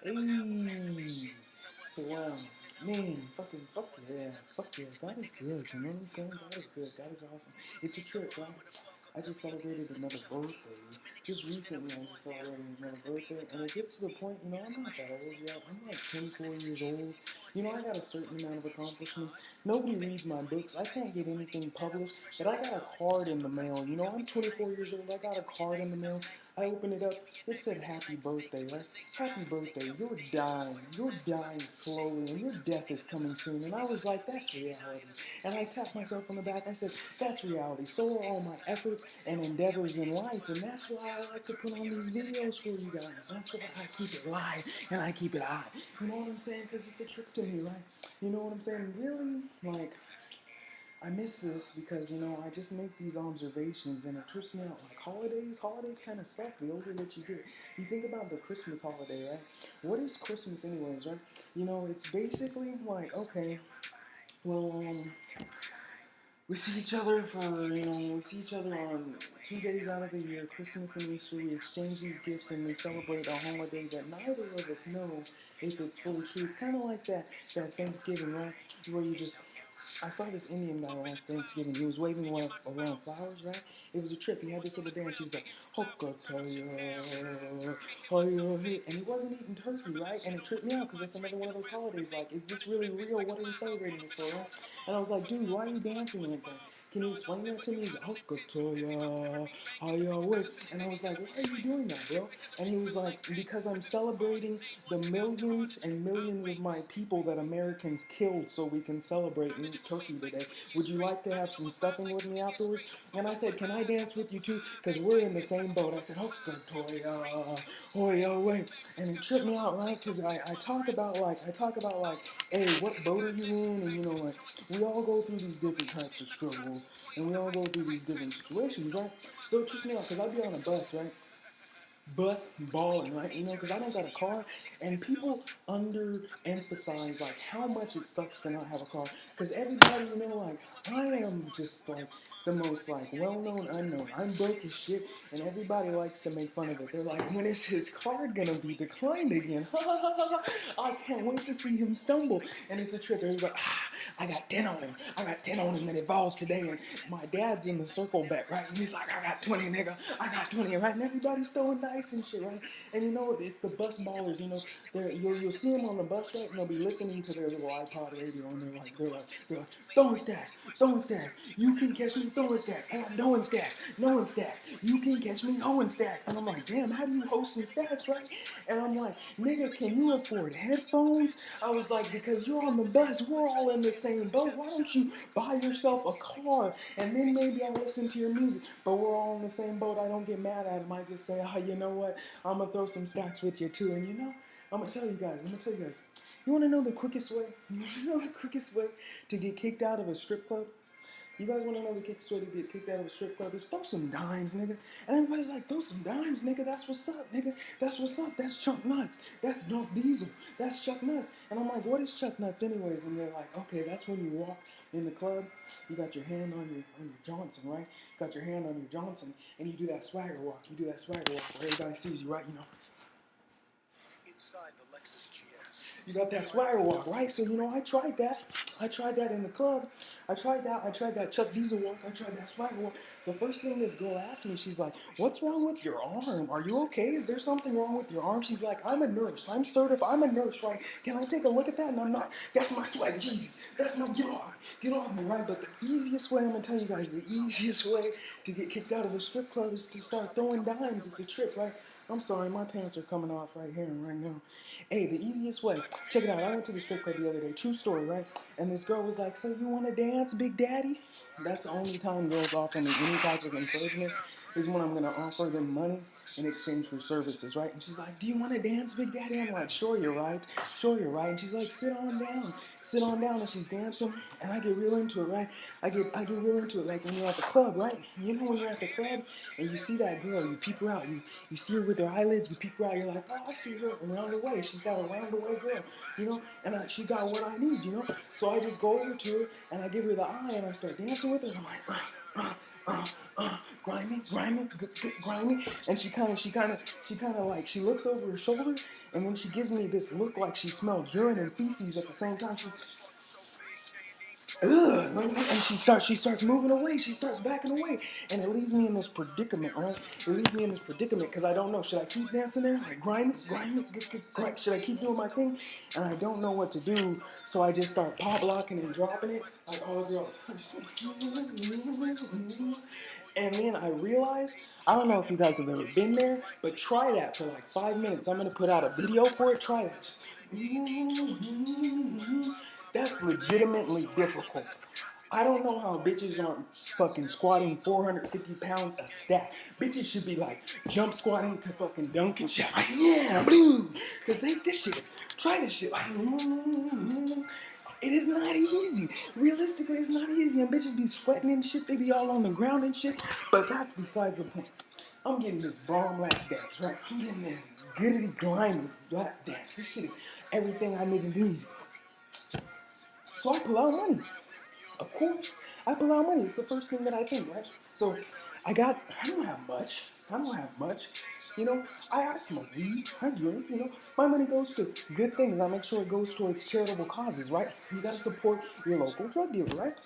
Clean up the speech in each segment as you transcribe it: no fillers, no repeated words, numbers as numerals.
Hey, so man, fuck yeah, God is good. You know what I'm saying? God is good. God is awesome. It's a trip, right? I just celebrated another birthday. Just recently, I just celebrated another birthday, and it gets to the point, I'm not that old yet. I'm like 24 years old. I got a certain amount of accomplishments. Nobody reads my books. I can't get anything published, but I got a card in the mail. I'm 24 years old. I got a card in the mail. I opened it up. It said happy birthday, right? Happy birthday. You're dying. You're dying slowly, and your death is coming soon. And I was like, that's reality. And I tapped myself on the back. I said, that's reality. So are all my efforts and endeavors in life. And that's why I like to put on these videos for you guys. That's why I keep it live and I keep it hot. You know what I'm saying? Because it's a trick to me, right? You know what I'm saying? Really, like, I miss this because, I just make these observations and it trips me out. Like holidays kind of suck the older that you get. You think about the Christmas holiday, right? What is Christmas anyways, right? It's basically like, okay, well, we see each other we see each other on 2 days out of the year, Christmas and Easter. We exchange these gifts and we celebrate a holiday that neither of us know if it's fully true. It's kind of like that Thanksgiving, right? Where you just I saw this Indian guy last Thanksgiving. He was waving around flowers, right? It was a trip. He had this little dance. He was like, Hokataya, and he wasn't eating turkey, right? And it tripped me out because that's another one of those holidays. Like, is this really real? What are we celebrating this for, right? And I was like, dude, why are you dancing like that? Can you explain that to me? He's like, Hokataya, Hayawe. And I was like, why are you doing that, bro? And he was like, because I'm celebrating the millions and millions of my people that Americans killed so we can celebrate and eat turkey today. Would you like to have some stuffing with me afterwards? And I said, can I dance with you too? Because we're in the same boat. I said, Hokatoya, hoya, wait. And it tripped me out, right? Because I talk about like, hey, what boat are you in? And like, we all go through these different types of struggles and we all go through these different situations, right? So it trips me out because I'd be on a bus, right? Bus balling, right? Because I don't got a car, and people underemphasize like how much it sucks to not have a car. Because everybody, like I am just like the most like well-known unknown. I'm broke as shit, and everybody likes to make fun of it. They're like, when is his card gonna be declined again? I can't wait to see him stumble. And it's a trip. Everybody's like, I got 10 on him. I got 10 on him that it falls today. And my dad's in the circle back, right? And he's like, I got 20, nigga. I got 20, right? And everybody's throwing dice and shit, right? And it's the bus ballers, you'll see them on the bus, right? And they'll be listening to their little iPod radio, and they're like, throwing stacks. You can catch me throwing stacks. I got knowing stacks. You can catch me hoeing stacks. And I'm like, damn, how do you host some stacks, right? And I'm like, nigga, can you afford headphones? I was like, because you're on the bus, we're all in the same boat. Why don't you buy yourself a car and then maybe I'll listen to your music? But we're all in the same boat. I don't get mad at him. I just say, oh, you know what? I'm gonna throw some stacks with you too. And I'm gonna tell you guys. You wanna know the quickest way? You wanna know the quickest way to get kicked out of a strip club? You guys want to know the quickest way to get kicked out of a strip club? Is throw some dimes, nigga. And everybody's like, throw some dimes, nigga. That's what's up, nigga. That's what's up. That's Chuck Nuts. That's Dolph Diesel. That's Chuck Nuts. And I'm like, what is Chuck Nuts anyways? And they're like, okay, that's when you walk in the club. You got your hand on your Johnson, right? Got your hand on your Johnson, and you do that swagger walk. You do that swagger walk where everybody sees you, right? Inside the Lexus GS. You got that swagger walk, right? So I tried that. I tried that in the club. I tried that. I tried that Chuck Diesel walk. I tried that swagger walk. The first thing this girl asked me, she's like, "What's wrong with your arm? Are you okay? Is there something wrong with your arm?" She's like, "I'm a nurse. I'm certified. I'm a nurse, right? Can I take a look at that?" And I'm not. That's my swag. Jesus, that's my get off me, right? But the easiest way, I'm gonna tell you guys, the easiest way to get kicked out of a strip club is to start throwing dimes. It's a trick, right? I'm sorry, my pants are coming off right here and right now. Hey, the easiest way. Check it out. I went to the strip club the other day. True story, right? And this girl was like, "So you want to dance, Big Daddy?" That's the only time girls offer me any type of encouragement is when I'm gonna offer them money in exchange for services, right? And she's like, "Do you want to dance, Big Daddy?" I'm like, "Sure, you're right. Sure, you're right." And she's like, sit on down," and she's dancing, and I get real into it, right? I get real into it, like when you're at the club, right? When you're at the club and you see that girl, you peep her out, you see her with her eyelids, you peep her out, you're like, "Oh, I see her around the way. She's that around the way girl, and she got what I need. So I just go over to her and I give her the eye and I start dancing with her, and I'm like, grimy, grimy, grimy, and she kind of like she looks over her shoulder And then she gives me this look like she smelled urine and feces at the same time. She's ugh, and she starts moving away. She starts backing away, and it leaves me in this predicament, right? It leaves me in this predicament because I don't know. Should I keep dancing there, like grind it, grind? Should I keep doing my thing? And I don't know what to do, so I just start pop locking and dropping it like all the girls. And then I realized, I don't know if you guys have ever been there, but try that for like 5 minutes. I'm gonna put out a video for it. Try that. Just that's legitimately difficult. I don't know how bitches aren't fucking squatting 450 pounds a stack. Bitches should be like jump squatting to fucking dunk and shit. Like, yeah, blue. Because this shit is, try this shit. Like, it is not easy. Realistically, it's not easy. And bitches be sweating and shit. They be all on the ground and shit. But that's besides the point. I'm getting this bomb lap dance, right? I'm getting this goody grimy lap dance. This shit is everything I need and easy. So I pull out money. Of course, I pull out money. It's the first thing that I think, right? So I don't have much. I don't have much. You know, I smoke weed, I drink, you know. My money goes to good things. I make sure it goes towards charitable causes, right? You gotta support your local drug dealer, right?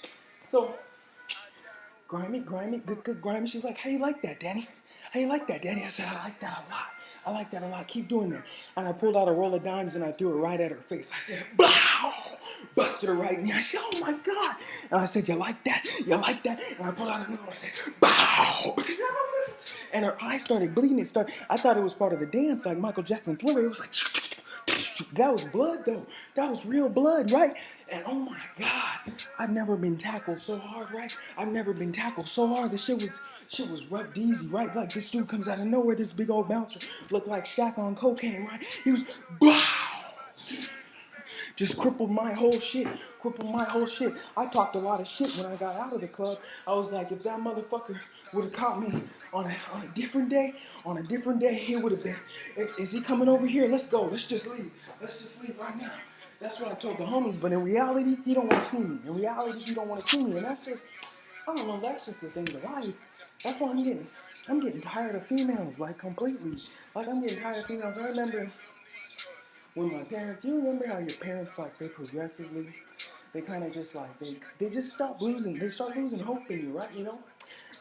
So, grimy, good, grimy. She's like, how you like that, Danny? How you like that, Danny? I said, I like that a lot. I like that a lot. Keep doing that. And I pulled out a roll of dimes and I threw it right at her face. I said, blow! Busted her right in the eye. She said, oh my God. And I said, you like that? You like that? And I pulled out another one. I said, bow! And her eye started bleeding. I thought it was part of the dance, like Michael Jackson Thriller. It was like, that was blood though. That was real blood, right? And oh my God, I've never been tackled so hard, right? I've never been tackled so hard. The shit was rough deezy, right? Like this dude comes out of nowhere, this big old bouncer, looked like Shaq on cocaine, right? He was, wow! Just crippled my whole shit. Crippled my whole shit. I talked a lot of shit when I got out of the club. I was like, if that motherfucker would have caught me on a different day, it would have been, is he coming over here? Let's go. Let's just leave. Let's just leave right now. That's what I told the homies. But in reality, he don't want to see me. In reality, he don't want to see me. And that's just, I don't know, that's just the thing of life. That's why I'm getting tired of females, like completely. Like I'm getting tired of females. I remember when my parents, you remember how your parents, like, they progressively, they kind of just like, they just stop losing, they start losing hope in you, right? You know?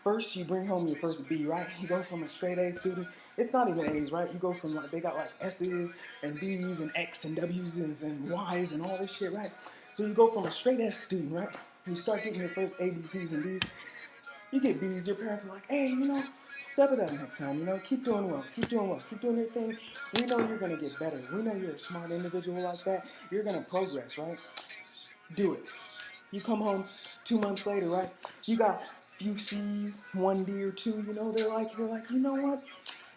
First, you bring home your first B, right? You go from a straight A student, it's not even A's, right? You go from like, they got like S's and B's and X and W's and Y's and all this shit, right? So you go from a straight S student, right? You start getting your first A, B, C's and D's. You get B's, your parents are like, hey, you know, step it up next time, you know, keep doing well, keep doing well, keep doing your thing. We know you're gonna get better. We know you're a smart individual like that. You're gonna progress, right? Do it. You come home 2 months later, right? You got few C's, one D or two, you know, you're like, you know what?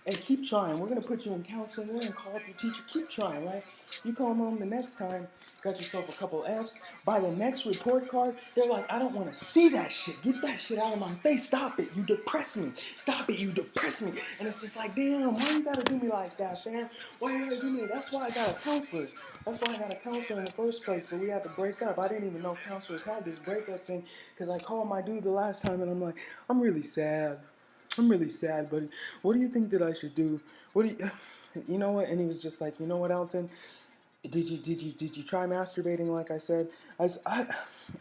And keep trying. We're gonna put you in counseling. We're gonna call up your teacher. Keep trying, right? You come home the next time, got yourself a couple F's. By the next report card, they're like, I don't want to see that shit. Get that shit out of my face. Stop it. You depress me. Stop it. You depress me. And it's just like, damn, why you gotta do me like that, fam? Why you gotta do me? That's why I got a counselor. That's why I got a counselor in the first place. But we had to break up. I didn't even know counselors had this breakup thing because I called my dude the last time and I'm like, I'm really sad. I'm really sad, buddy. What do you think that I should do? What do you, you know what? And he was just like, you know what, Alton? Did you try masturbating like I said?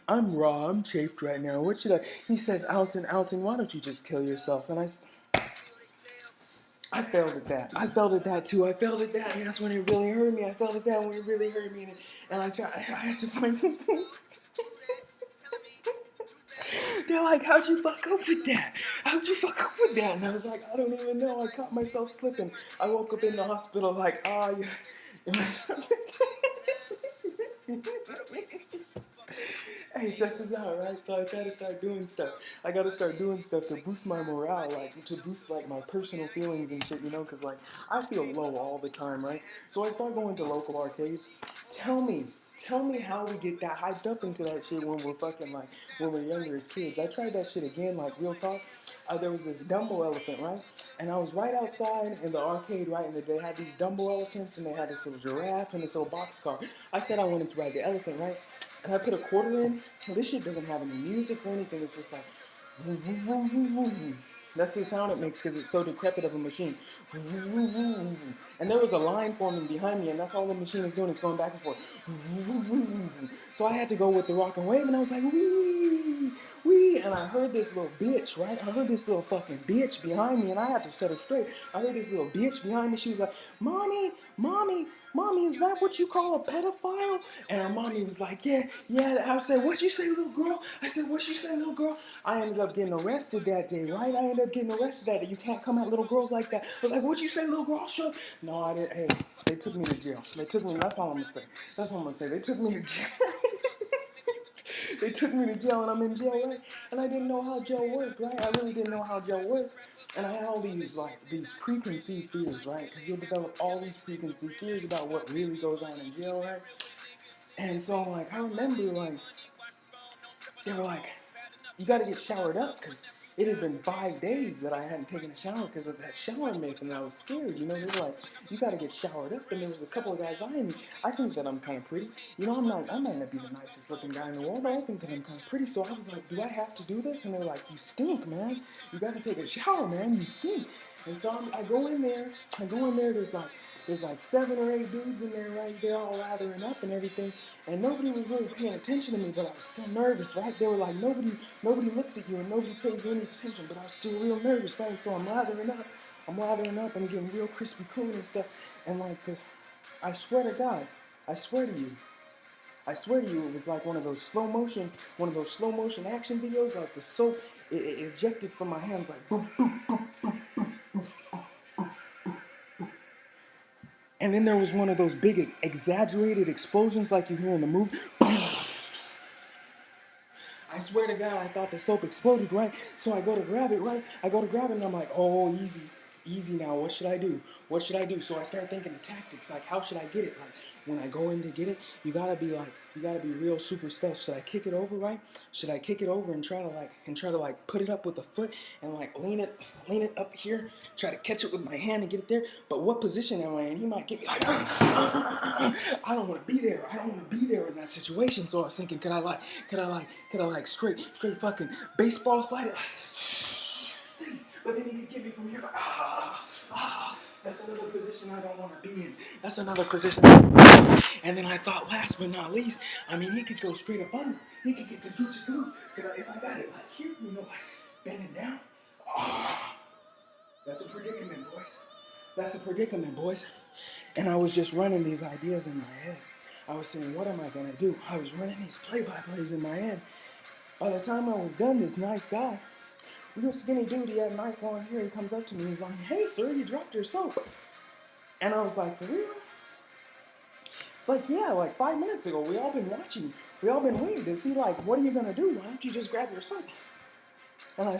I'm raw. I'm chafed right now. What should I? He said, Alton, why don't you just kill yourself? And I failed at that. I failed at that too. I failed at that, and that's when it really hurt me. I failed at that when it really hurt me, and I had to find some things. They're like, how'd you fuck up with that? How'd you fuck up with that? And I was like, I don't even know. I caught myself slipping. I woke up in the hospital like, yeah. Hey, check this out, right? So I try to start doing stuff. I gotta start doing stuff to boost my morale, like to boost like my personal feelings and shit, you know? Cause like I feel low all the time, right? So I start going to local arcades. Tell me, tell me how we get that hyped up into that shit when we're fucking like when we're younger as kids. I tried that shit again, like real talk. There was this Dumbo elephant, right? And I was right outside in the arcade, right? And they had these Dumbo elephants and they had this little giraffe and this little boxcar. I said I wanted to ride the elephant, right? And I put a quarter in. This shit doesn't have any music or anything. It's just like, vroom, vroom, vroom, vroom, vroom. That's the sound it makes because it's so decrepit of a machine. Vroom, vroom, vroom, vroom. And there was a line forming behind me, and that's all the machine is doing is going back and forth. So I had to go with the rock and wave, and I was like, wee, wee. And I heard this little bitch, right? I heard this little fucking bitch behind me, and I had to set her straight. I heard this little bitch behind me. She was like, mommy, mommy, mommy, is that what you call a pedophile? And her mommy was like, yeah, yeah. I said, what you say, little girl? I said, what you say, little girl? I ended up getting arrested that day, right? I ended up getting arrested that day. You can't come at little girls like that. I was like, what you say, little girl? Sure. No, I didn't. Hey, they took me to jail. They took me. That's all I'm gonna say. That's all I'm gonna say. They took me to jail. They took me to jail, and I'm in jail, right? And I didn't know how jail worked, right? I really didn't know how jail worked. And I had all these preconceived fears, right? Because you'll develop all these preconceived fears about what really goes on in jail, right? And so, like, I remember, like, they were like, you got to get showered up because it had been 5 days that I hadn't taken a shower because of that shower myth, and I was scared. You know, they were like, you got to get showered up, and there was a couple of guys eyeing me. I think that I'm kind of pretty. You know, I might not be the nicest looking guy in the world, but I think that I'm kind of pretty. So I was like, do I have to do this? And they're like, you stink, man. You got to take a shower, man. You stink. And so I go in there. There's like 7 or 8 dudes in there, right? They're all lathering up and everything. And nobody was really paying attention to me, but I was still nervous, right? They were like, nobody looks at you and nobody pays any attention, but I was still real nervous, right? So I'm lathering up and getting real crispy clean and stuff. And like this, I swear to God, I swear to you, it was like one of those slow motion action videos, like the soap, it ejected from my hands like boop, boop, boop, boop. And then there was one of those big exaggerated explosions like you hear in the movie. I swear to God, I thought the soap exploded, right? So I go to grab it, right? And I'm like, oh, easy now. What should I do? So I start thinking of tactics, like how should I get it? Like when I go in to get it, you gotta be real super stealth. Should I kick it over, right? Should I kick it over and try to put it up with the foot and like lean it up here, try to catch it with my hand and get it there? But what position am I in? He might get me like, I don't want to be there. In that situation. So I was thinking, could I straight fucking baseball slide it? But then he could get me from here. That's another position I don't want to be in. And then I thought, last but not least, I mean, he could go straight up under. He could get the Gucci glue. If I got it like here, you know, like bending down. That's a predicament, boys. And I was just running these ideas in my head. I was saying, what am I going to do? I was running these play-by-plays in my head. By the time I was done, this nice guy, real skinny dude, he had nice long hair, he comes up to me, he's like, hey sir, you dropped your soap. And I was like, for real? It's like, yeah, like 5 minutes ago, we all been watching, we all been waiting to see, like, what are you gonna do? Why don't you just grab your soap? And I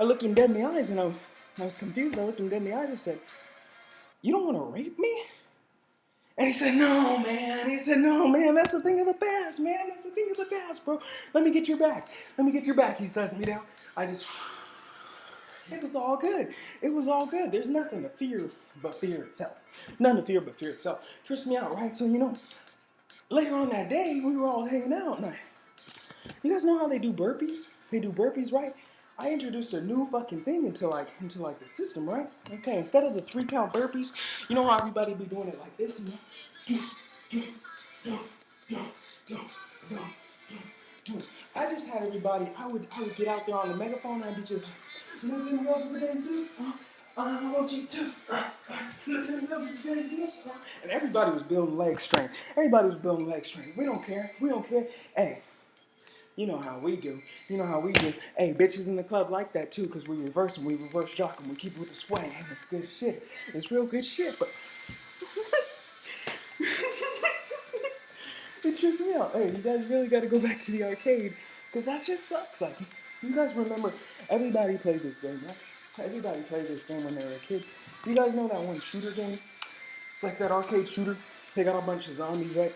looked him dead in the eyes, and I was confused. I looked him dead in the eyes and said, you don't want to rape me? And he said, no, man. That's a thing of the past, man. That's a thing of the past, bro. Let me get your back. He sat me down. It was all good. There's nothing to fear but fear itself. Trips me out, right? So, you know, later on that day, we were all hanging out. And you guys know how they do burpees? Right? I introduced a new fucking thing into the system, right? Okay, instead of the 3-count burpees, you know how everybody be doing it like this, you know? I just had everybody, I would get out there on the megaphone and I'd be just I want you to and everybody was building leg strength. We don't care. Hey, you know how we do. Hey, bitches in the club like that too, because we reverse jock them. We keep it with the swag. Hey, it's good shit. It's real good shit, but it trips me out. Hey, you guys really got to go back to the arcade, because that shit sucks. Like, you guys remember, everybody played this game, right? Everybody played this game when they were a kid. You guys know that one shooter game? It's like that arcade shooter. They got a bunch of zombies, right?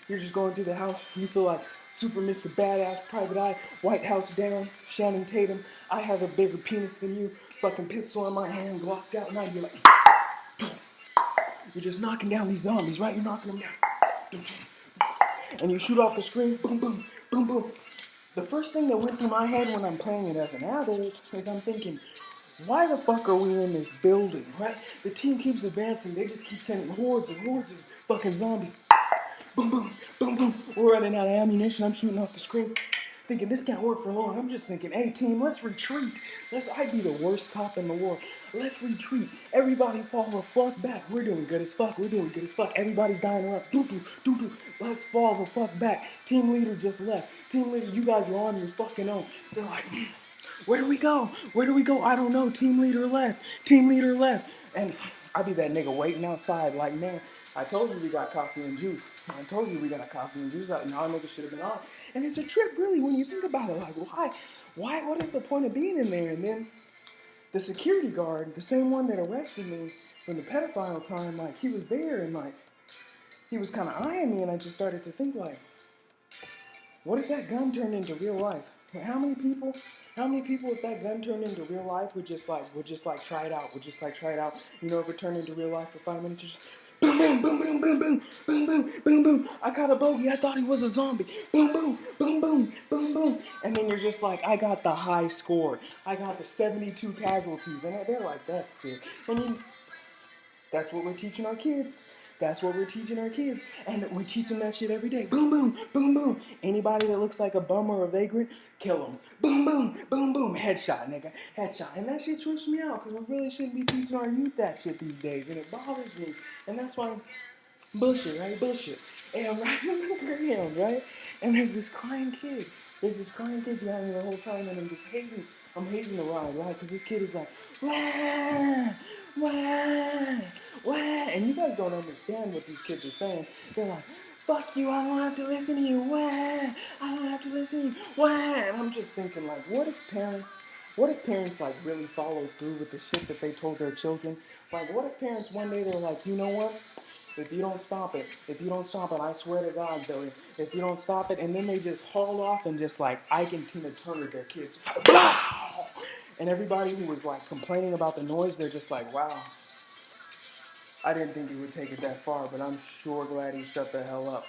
You're just going through the house. You feel like Super Mr. Badass, Private Eye, White House down, Shannon Tatum. I have a bigger penis than you. Fucking pistol in my hand, glocked out. Now you're like, you're just knocking down these zombies, right? You're knocking them down. And you shoot off the screen. Boom, boom, boom, boom. The first thing that went through my head when I'm playing it as an adult is I'm thinking, Why the fuck are we in this building, right? The team keeps advancing. They just keep sending hordes and hordes of fucking zombies. Boom, boom, boom, boom. We're running out of ammunition. I'm shooting off the screen, thinking this can't work for long. I'm just thinking, hey team, let's retreat. I'd be the worst cop in the world. Let's retreat. Everybody fall the fuck back. We're doing good as fuck. We're doing good as fuck. Everybody's dying around. Doo doo doo doo. Let's fall the fuck back. Team leader just left. Team leader, you guys are on your fucking own. They're like, where do we go? Where do we go? I don't know. Team leader left. Team leader left. And I'd be that nigga waiting outside like, man, I told you we got coffee and juice. I told you we got coffee and juice. Like, y'all niggas should have been on. And it's a trip, really, when you think about it. Like, what is the point of being in there? And then the security guard, the same one that arrested me from the pedophile time, like, he was there and, like, he was kind of eyeing me. And I just started to think, like, what if that gun turned into real life? Like, how many people, if that gun turned into real life, would just like try it out, You know, if it turned into real life for 5 minutes, just boom, boom, boom, boom, boom, boom, boom, boom, boom, boom. I got a bogey. I thought he was a zombie. Boom, boom, boom, boom, boom, boom. And then you're just like, I got the high score. I got the 72 casualties, and they're like, that's sick. And that's what we're teaching our kids. That's what we're teaching our kids. And we teach them that shit every day. Boom, boom, boom, boom. Anybody that looks like a bum or a vagrant, kill them. Boom, boom, boom, boom. Headshot, nigga. Headshot. And that shit trips me out because we really shouldn't be teaching our youth that shit these days. And it bothers me. And that's why, bullshit, right? Bullshit. And I'm riding the ground, right? And there's this crying kid. Behind me the whole time. And I'm hating the ride, right? Because this kid is like, wah, wah, wah. And you guys don't understand what these kids are saying. They're like, fuck you, I don't have to listen to you, wah. I don't have to listen to you, wah. And I'm just thinking, like, what if parents like really followed through with the shit that they told their children? Like, what if parents one day they're like, you know what? If you don't stop it, I swear to God, Billy, if you don't stop it, and then they just haul off and just like Ike and Tina Turner their kids, just like, blah! And everybody who was like complaining about the noise, they're just like, wow, I didn't think he would take it that far, but I'm sure glad he shut the hell up.